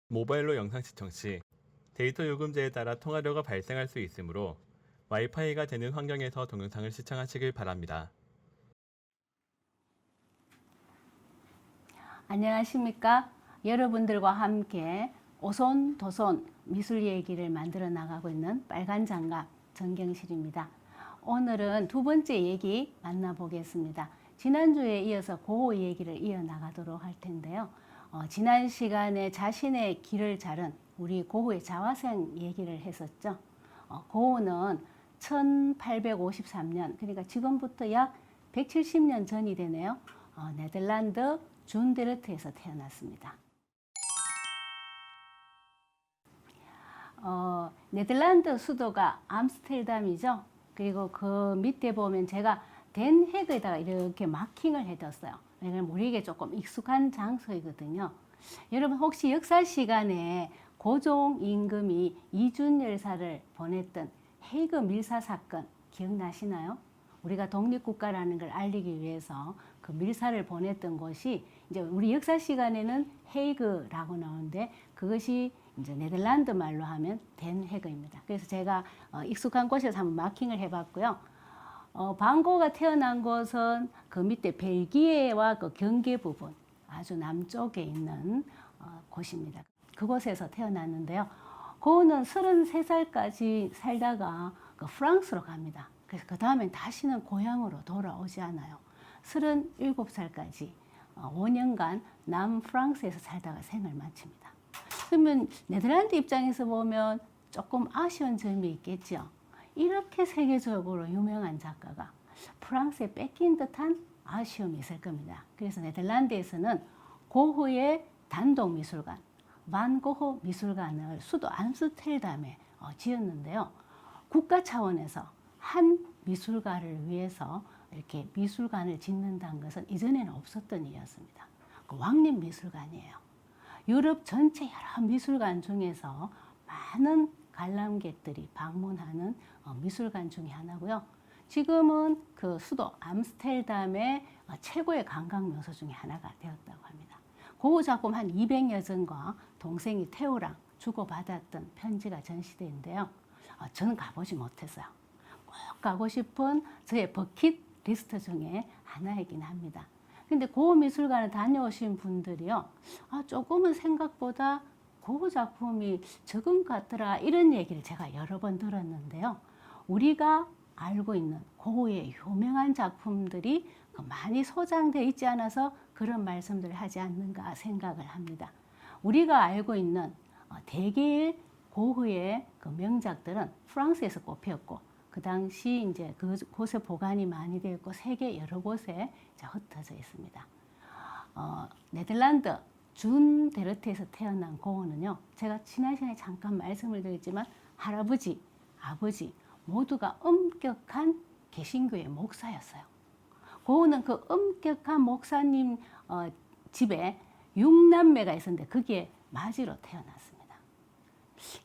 모바일로 영상 시청 시 데이터 요금제에 따라 통화료가 발생할 수 있으므로 와이파이가 되는 환경에서 동영상을 시청하시길 바랍니다. 안녕하십니까? 여러분들과 함께 오손도손 미술 얘기를 만들어 나가고 있는 빨간장갑 정경실입니다. 오늘은 두 번째 얘기 만나보겠습니다. 지난주에 이어서 고호 얘기를 이어나가도록 할 텐데요. 지난 시간에 자신의 길을 자른 우리 고호의 자화생 얘기를 했었죠. 고호는 1853년, 그러니까 지금부터 약 170년 전이 되네요. 네덜란드 준데르트에서 태어났습니다. 네덜란드 수도가 암스테르담이죠. 그리고 그 밑에 보면 제가 덴 헤그에다가 이렇게 마킹을 해뒀어요. 왜냐면 우리에게 조금 익숙한 장소이거든요. 여러분 혹시 역사 시간에 고종 임금이 이준 열사를 보냈던 헤이그 밀사 사건 기억나시나요? 우리가 독립국가라는 걸 알리기 위해서 그 밀사를 보냈던 곳이 이제 우리 역사 시간에는 헤이그라고 나오는데 그것이 이제 네덜란드 말로 하면 덴 헤그입니다. 그래서 제가 익숙한 곳에서 한번 마킹을 해봤고요. 방고가 태어난 곳은 그 밑에 벨기에와 그 경계 부분 아주 남쪽에 있는 곳입니다. 그곳에서 태어났는데요. 고우는 33살까지 살다가 그 프랑스로 갑니다. 그래서 그 다음엔 다시는 고향으로 돌아오지 않아요. 37살까지 5년간 남프랑스에서 살다가 생을 마칩니다. 그러면 네덜란드 입장에서 보면 조금 아쉬운 점이 있겠죠. 이렇게 세계적으로 유명한 작가가 프랑스에 뺏긴 듯한 아쉬움이 있을 겁니다. 그래서 네덜란드에서는 고흐의 단독 미술관, 반 고흐 미술관을 수도 암스테르담에 지었는데요. 국가 차원에서 한 미술가를 위해서 이렇게 미술관을 짓는다는 것은 이전에는 없었던 일이었습니다. 그 왕립 미술관이에요. 유럽 전체 여러 미술관 중에서 많은 관람객들이 방문하는 미술관 중에 하나고요. 지금은 그 수도 암스테르담의 최고의 관광 명소 중에 하나가 되었다고 합니다. 그 작품 한 200여 점과 동생이 테오랑 주고받았던 편지가 전시되는데요. 저는 가보지 못했어요. 꼭 가고 싶은 저의 버킷리스트 중에 하나이긴 합니다. 근데 고 미술관을 다녀오신 분들이요, 조금은 생각보다 고 작품이 적은 것 같더라 이런 얘기를 제가 여러 번 들었는데요. 우리가 알고 있는 고의 유명한 작품들이 많이 소장되어 있지 않아서 그런 말씀들을 하지 않는가 생각을 합니다. 우리가 알고 있는 대개의 고흐의 그 명작들은 프랑스에서 꼽혔고 그 당시 이제 그곳에 보관이 많이 되어 있고 세계 여러 곳에 흩어져 있습니다. 네덜란드 준데르트에서 태어난 고흐는요, 제가 지난 시간에 잠깐 말씀을 드렸지만 할아버지, 아버지 모두가 엄격한 개신교의 목사였어요. 고흐는 그 엄격한 목사님 집에 6남매가 있었는데 거기에 맞이로 태어났습니다.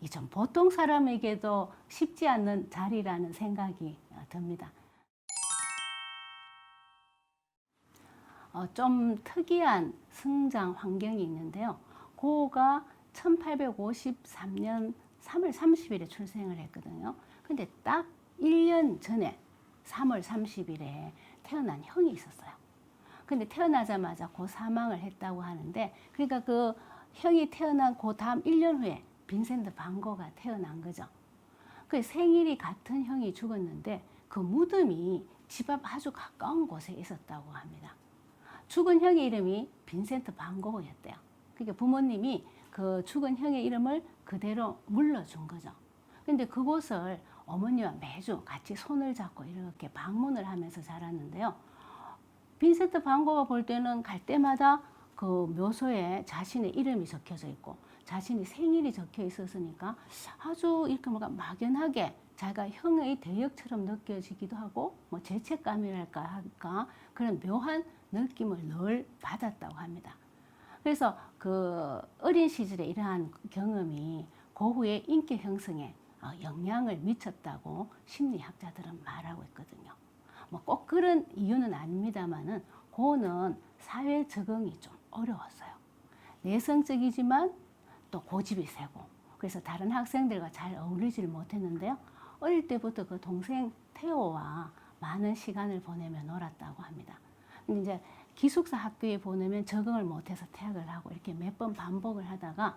이 좀 보통 사람에게도 쉽지 않는 자리라는 생각이 듭니다. 좀 특이한 성장 환경이 있는데요. 고흐가 1853년 3월 30일에 출생을 했거든요. 근데 딱 1년 전에 3월 30일에 태어난 형이 있었어요. 근데 태어나자마자 고 사망을 했다고 하는데, 그러니까 그 형이 태어난 그 다음 1년 후에 빈센트 반 고흐가 태어난 거죠. 그 생일이 같은 형이 죽었는데 그 무덤이 집 앞 아주 가까운 곳에 있었다고 합니다. 죽은 형의 이름이 빈센트 반 고흐였대요. 그러니까 부모님이 그 죽은 형의 이름을 그대로 물려준 거죠. 근데 그곳을 어머니와 매주 같이 손을 잡고 이렇게 방문을 하면서 자랐는데요. 빈센트 반 고흐가 볼 때는 갈 때마다 그 묘소에 자신의 이름이 적혀져 있고 자신의 생일이 적혀 있었으니까 아주 이렇게 뭔가 막연하게 자기가 형의 대역처럼 느껴지기도 하고 뭐 죄책감이랄까 할까 그런 묘한 느낌을 늘 받았다고 합니다. 그래서 그 어린 시절에 이러한 경험이 고흐의 인격 형성에 영향을 미쳤다고 심리학자들은 말하고 있거든요. 뭐 꼭 그런 이유는 아닙니다만은 고는 사회 적응이 좀 어려웠어요. 내성적이지만 또 고집이 세고 그래서 다른 학생들과 잘 어울리지를 못했는데요. 어릴 때부터 그 동생 태호와 많은 시간을 보내며 놀았다고 합니다. 근데 이제 기숙사 학교에 보내면 적응을 못해서 퇴학을 하고 이렇게 몇 번 반복을 하다가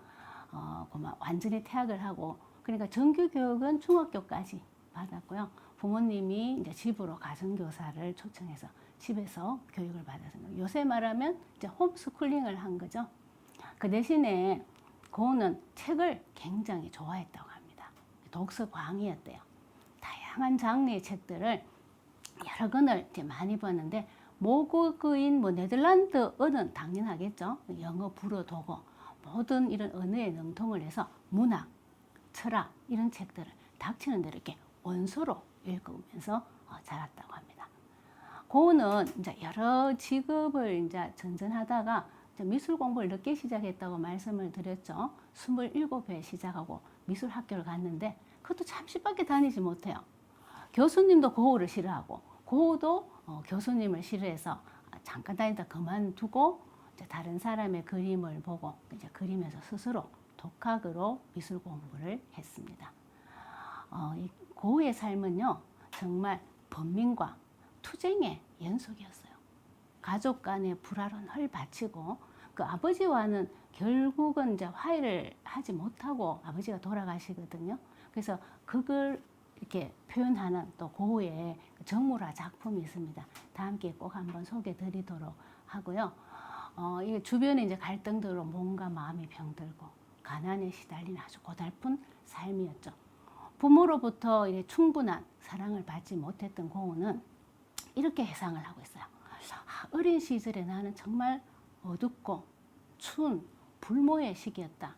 완전히 퇴학을 하고 그러니까 정규 교육은 중학교까지 받았고요. 부모님이 이제 집으로 가정교사를 초청해서 집에서 교육을 받았습니다. 요새 말하면 이제 홈스쿨링을 한 거죠. 그 대신에 고은은 책을 굉장히 좋아했다고 합니다. 독서광이었대요. 다양한 장르의 책들을 여러 권을 이제 많이 봤는데 모국어인 뭐 네덜란드어는 당연하겠죠. 영어, 불어, 독어 모든 이런 언어에 능통을 해서 문학, 철학 이런 책들을 닥치는 대로 이렇게 원서로 읽으면서 자랐다고 합니다. 고은은 이제 여러 직업을 이제 전전하다가 이제 미술 공부를 늦게 시작했다고 말씀을 드렸죠. 27에 시작하고 미술 학교를 갔는데 그것도 잠시밖에 다니지 못해요. 교수님도 고우를 싫어하고 고우도 교수님을 싫어해서 잠깐 다니다 그만두고 이제 다른 사람의 그림을 보고 이제 그리면서 스스로 독학으로 미술 공부를 했습니다. 이 고우의 삶은요 정말 번민과 투쟁의 연속이었어요. 가족 간의 불화로 늘 바치고 그 아버지와는 결국은 이제 화해를 하지 못하고 아버지가 돌아가시거든요. 그래서 그걸 이렇게 표현하는 또 고우의 정물화 작품이 있습니다. 다 함께 꼭 한번 소개해 드리도록 하고요. 이 주변에 이제 갈등들로 몸과 마음이 병들고 가난에 시달린 아주 고달픈 삶이었죠. 부모로부터 이제 충분한 사랑을 받지 못했던 고우는 이렇게 해상을 하고 있어요. 어린 시절에 나는 정말 어둡고 추운 불모의 시기였다.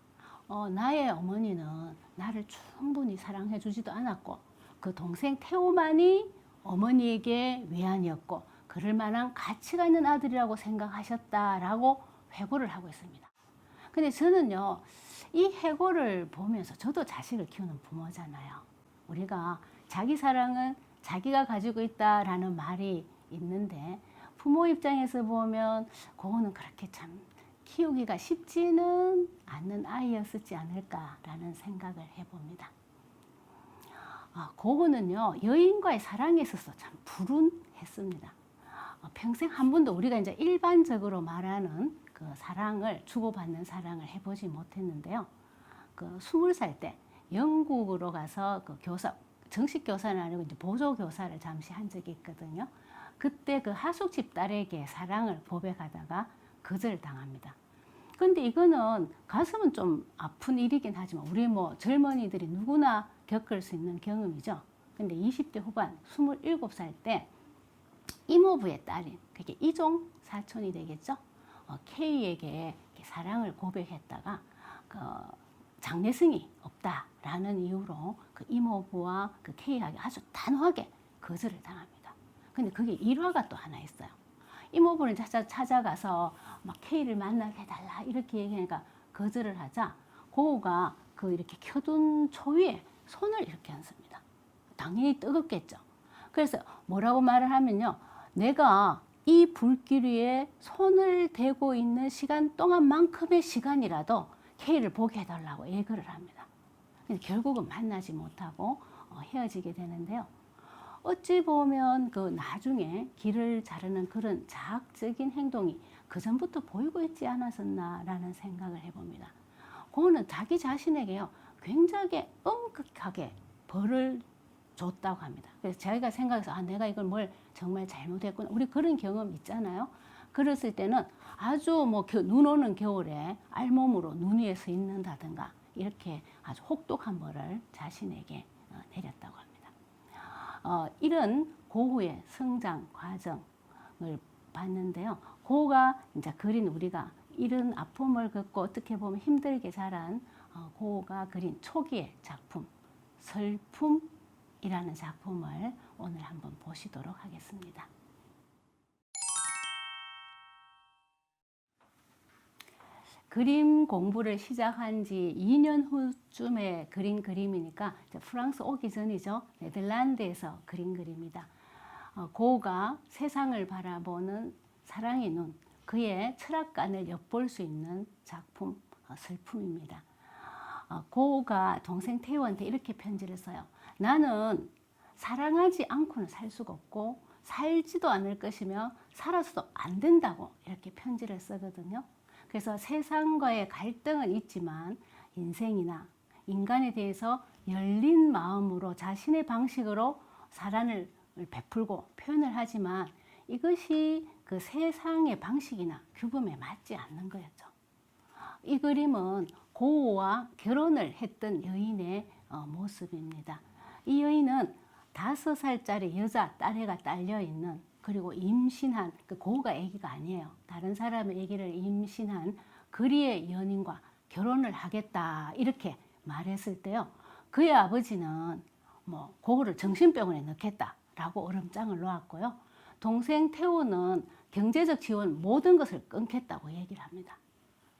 나의 어머니는 나를 충분히 사랑해 주지도 않았고 그 동생 태호만이 어머니에게 외환이었고 그럴 만한 가치가 있는 아들이라고 생각하셨다라고 회고를 하고 있습니다. 근데 저는요 이 회고를 보면서 저도 자식을 키우는 부모잖아요. 우리가 자기 사랑은 자기가 가지고 있다라는 말이 있는데 부모 입장에서 보면 고은은 그렇게 참 키우기가 쉽지는 않는 아이였었지 않을까라는 생각을 해봅니다. 고은은요 여인과의 사랑에 있어서 참 불운했습니다. 평생 한 번도 우리가 이제 일반적으로 말하는 그 사랑을 주고받는 사랑을 해보지 못했는데요. 그 20살 때 영국으로 가서 그 교사 정식 교사는 아니고 이제 보조 교사를 잠시 한 적이 있거든요. 그때 그 하숙집 딸에게 사랑을 고백하다가 거절당합니다. 근데 이거는 가슴은 좀 아픈 일이긴 하지만 우리 뭐 젊은이들이 누구나 겪을 수 있는 경험이죠. 근데 20대 후반 27살 때 이모부의 딸인 그게 이종 사촌이 되겠죠. K에게 사랑을 고백했다가 그 장래승이 없다라는 이유로 그 이모부와 그 K에게 아주 단호하게 거절을 당합니다. 근데 그게 일화가 또 하나 있어요. 이모부를 찾아가서 막 K를 만나게 해달라 이렇게 얘기하니까 거절을 하자 고우가 그 이렇게 켜둔 초위에 손을 이렇게 얹습니다. 당연히 뜨겁겠죠. 그래서 뭐라고 말을 하면요. 내가 이 불길 위에 손을 대고 있는 시간 동안만큼의 시간이라도 K를 보게 해달라고 애걸을 합니다. 결국은 만나지 못하고 헤어지게 되는데요. 어찌 보면 그 나중에 길을 자르는 그런 자학적인 행동이 그전부터 보이고 있지 않았었나라는 생각을 해봅니다. 고은은 자기 자신에게요 굉장히 엄격하게 벌을 줬다고 합니다. 그래서 자기가 생각해서 내가 이걸 뭘 정말 잘못했구나. 우리 그런 경험 있잖아요. 그랬을 때는 아주 뭐 눈 오는 겨울에 알몸으로 눈 위에 서 있는다든가 이렇게 아주 혹독한 벌을 자신에게 내렸다고 합니다. 이런 고우의 성장 과정을 봤는데요. 고우가 이제 그린 우리가 이런 아픔을 겪고 어떻게 보면 힘들게 자란 고우가 그린 초기의 작품 설품이라는 작품을 오늘 한번 보시도록 하겠습니다. 그림 공부를 시작한 지 2년 후쯤에 그린 그림이니까 프랑스 오기 전이죠. 네덜란드에서 그린 그림이다. 고우가 세상을 바라보는 사랑의 눈, 그의 철학관을 엿볼 수 있는 작품, 슬픔입니다. 고우가 동생 태우한테 이렇게 편지를 써요. 나는 사랑하지 않고는 살 수가 없고 살지도 않을 것이며 살아서도 안 된다고 이렇게 편지를 쓰거든요. 그래서 세상과의 갈등은 있지만 인생이나 인간에 대해서 열린 마음으로 자신의 방식으로 사랑을 베풀고 표현을 하지만 이것이 그 세상의 방식이나 규범에 맞지 않는 거였죠. 이 그림은 고우와 결혼을 했던 여인의 모습입니다. 이 여인은 5살짜리 여자 딸애가 딸려 있는, 그리고 임신한, 그 고우가 아기가 아니에요. 다른 사람의 아기를 임신한 거리의 연인과 결혼을 하겠다 이렇게 말했을 때요. 그의 아버지는 뭐 고우를 정신병원에 넣겠다라고 얼음장을 놓았고요. 동생 태우는 경제적 지원 모든 것을 끊겠다고 얘기를 합니다.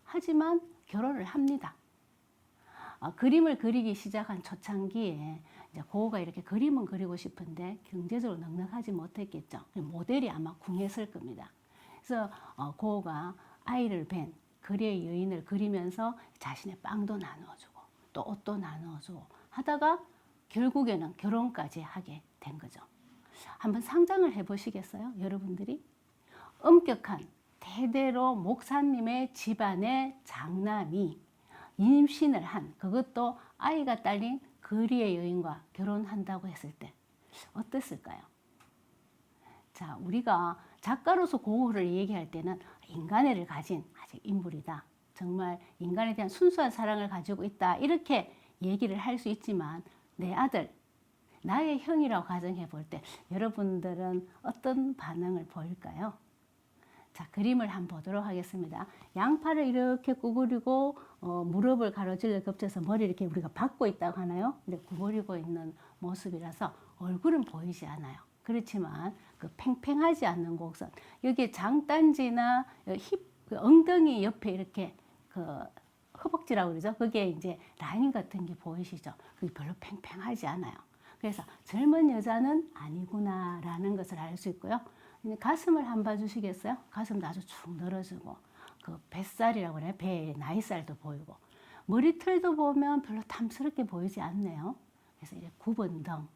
하지만 결혼을 합니다. 그림을 그리기 시작한 초창기에 이제 고우가 이렇게 그림은 그리고 싶은데 경제적으로 넉넉하지 못했겠죠. 모델이 아마 궁했을 겁니다. 그래서 고우가 아이를 뵌 거리의 여인을 그리면서 자신의 빵도 나누어주고 또 옷도 나누어주고 하다가 결국에는 결혼까지 하게 된 거죠. 한번 상상을 해보시겠어요? 여러분들이? 엄격한 대대로 목사님의 집안의 장남이 임신을 한, 그것도 아이가 딸린 거리의 여인과 결혼한다고 했을 때 어땠을까요? 자, 우리가 작가로서 고우를 얘기할 때는 인간애를 가진 아직 인물이다. 정말 인간에 대한 순수한 사랑을 가지고 있다. 이렇게 얘기를 할 수 있지만 내 아들, 나의 형이라고 가정해 볼 때 여러분들은 어떤 반응을 보일까요? 자, 그림을 한번 보도록 하겠습니다. 양팔을 이렇게 구부리고 무릎을 가로질러 겹쳐서 머리를 이렇게 우리가 박고 있다고 하나요? 근데 구부리고 있는 모습이라서 얼굴은 보이지 않아요. 그렇지만 그 팽팽하지 않는 곡선, 여기 장단지나 그 엉덩이 옆에 이렇게 그 허벅지라고 그러죠. 그게 이제 라인 같은 게 보이시죠? 그게 별로 팽팽하지 않아요. 그래서 젊은 여자는 아니구나라는 것을 알 수 있고요. 가슴을 한번 봐주시겠어요? 가슴도 아주 축 늘어지고 그 뱃살이라고 그래요. 배에 나이살도 보이고 머리털도 보면 별로 탐스럽게 보이지 않네요. 그래서 이렇게 굽은 등,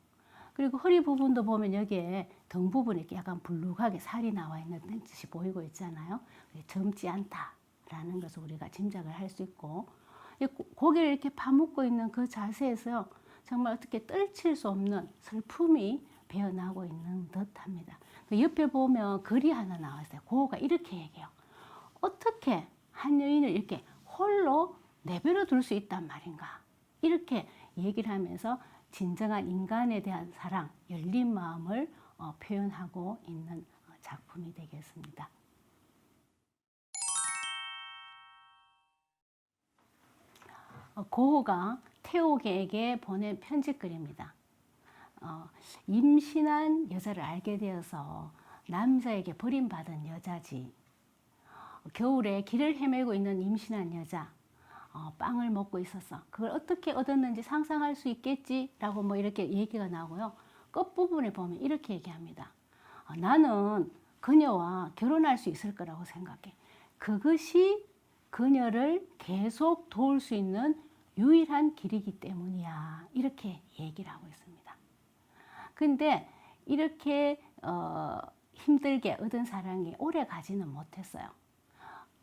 그리고 허리 부분도 보면 여기에 등 부분에 이렇게 약간 불룩하게 살이 나와 있는 듯이 보이고 있잖아요. 젊지 않다라는 것을 우리가 짐작을 할 수 있고, 고개를 이렇게 파묻고 있는 그 자세에서 정말 어떻게 떨칠 수 없는 슬픔이 배어나고 있는 듯합니다. 그 옆에 보면 글이 하나 나와 있어요. 고우가 이렇게 얘기해요. 어떻게 한 여인을 이렇게 홀로 내버려 둘 수 있단 말인가? 이렇게 얘기를 하면서 진정한 인간에 대한 사랑, 열린 마음을 표현하고 있는 작품이 되겠습니다. 고우가 태옥에게 보낸 편지글입니다. 임신한 여자를 알게 되어서 남자에게 버림받은 여자지. 겨울에 길을 헤매고 있는 임신한 여자. 빵을 먹고 있었어. 그걸 어떻게 얻었는지 상상할 수 있겠지라고 뭐 이렇게 얘기가 나오고요. 끝부분에 보면 이렇게 얘기합니다. 나는 그녀와 결혼할 수 있을 거라고 생각해. 그것이 그녀를 계속 도울 수 있는 유일한 길이기 때문이야. 이렇게 얘기를 하고 있습니다. 근데 이렇게 힘들게 얻은 사랑이 오래 가지는 못했어요.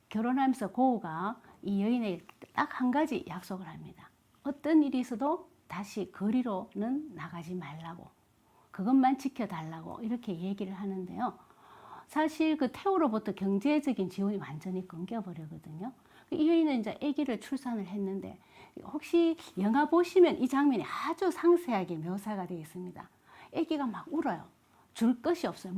결혼하면서 고우가 이 여인에게 딱 한 가지 약속을 합니다. 어떤 일이 있어도 다시 거리로는 나가지 말라고, 그것만 지켜달라고 이렇게 얘기를 하는데요. 사실 그 태우로부터 경제적인 지원이 완전히 끊겨버리거든요. 이 여인은 이제 아기를 출산을 했는데, 혹시 영화 보시면 이 장면이 아주 상세하게 묘사가 되어 있습니다. 아기가 막 울어요. 줄 것이 없어요.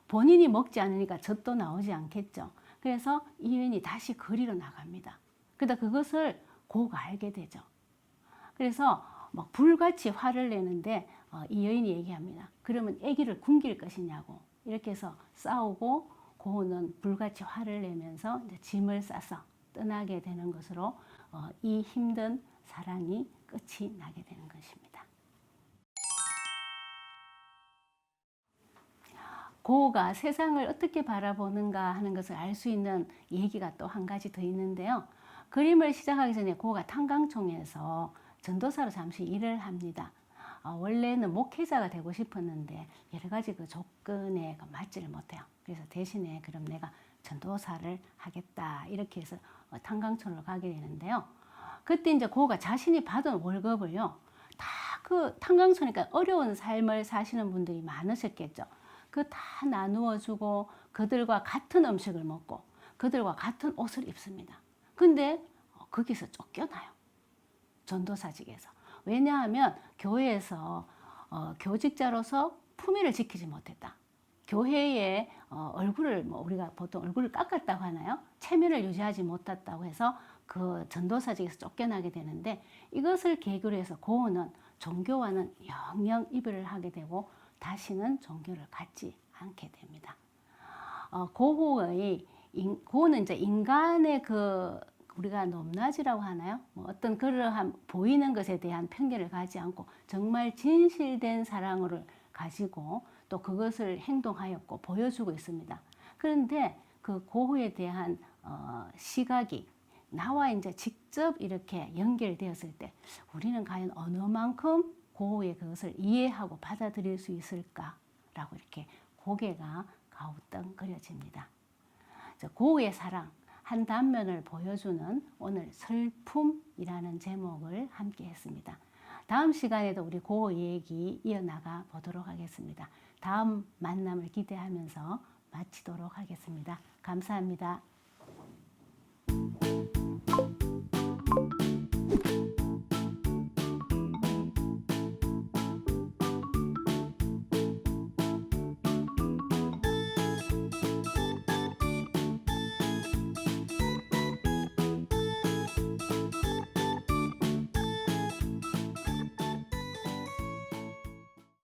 본인이 먹지 않으니까 젖도 나오지 않겠죠. 그래서 이 여인이 다시 거리로 나갑니다. 그러다 그것을 고우가 알게 되죠. 그래서 막 불같이 화를 내는데 이 여인이 얘기합니다. 그러면 아기를 굶길 것이냐고. 이렇게 해서 싸우고 고우는 불같이 화를 내면서 이제 짐을 싸서 떠나게 되는 것으로 이 힘든 사랑이 끝이 나게 되는 것입니다. 고우가 세상을 어떻게 바라보는가 하는 것을 알 수 있는 얘기가 또 한 가지 더 있는데요. 그림을 시작하기 전에 고우가 탄광총에서 전도사로 잠시 일을 합니다. 원래는 목회자가 되고 싶었는데 여러 가지 그 조건에 맞지를 못해요. 그래서 대신에 그럼 내가 전도사를 하겠다 이렇게 해서 탄광촌으로 가게 되는데요. 그때 이제 고우가 자신이 받은 월급을요, 다 그 탄광촌이니까 어려운 삶을 사시는 분들이 많으셨겠죠. 그 다 나누어 주고 그들과 같은 음식을 먹고 그들과 같은 옷을 입습니다. 근데 거기서 쫓겨나요. 전도사직에서. 왜냐하면 교회에서 교직자로서 품위를 지키지 못했다. 교회의 얼굴을 우리가 보통 얼굴을 깎았다고 하나요? 체면을 유지하지 못했다고 해서 그 전도사직에서 쫓겨나게 되는데, 이것을 계기로 해서 고우는 종교와는 영영 이별을 하게 되고 다시는 종교를 갖지 않게 됩니다. 고우는 이제 인간의 그 우리가 높낮이라고 하나요? 어떤 그러한 보이는 것에 대한 편견을 가지 않고 정말 진실된 사랑을 가지고 또 그것을 행동하였고 보여주고 있습니다. 그런데 그 고우에 대한 시각이 나와 이제 직접 이렇게 연결되었을 때 우리는 과연 어느 만큼 고우의 그것을 이해하고 받아들일 수 있을까라고 이렇게 고개가 가우뚱거려집니다. 고우의 사랑 한 단면을 보여주는 오늘 슬픔이라는 제목을 함께 했습니다. 다음 시간에도 우리 고우 얘기 이어나가 보도록 하겠습니다. 다음 만남을 기대하면서 마치도록 하겠습니다. 감사합니다.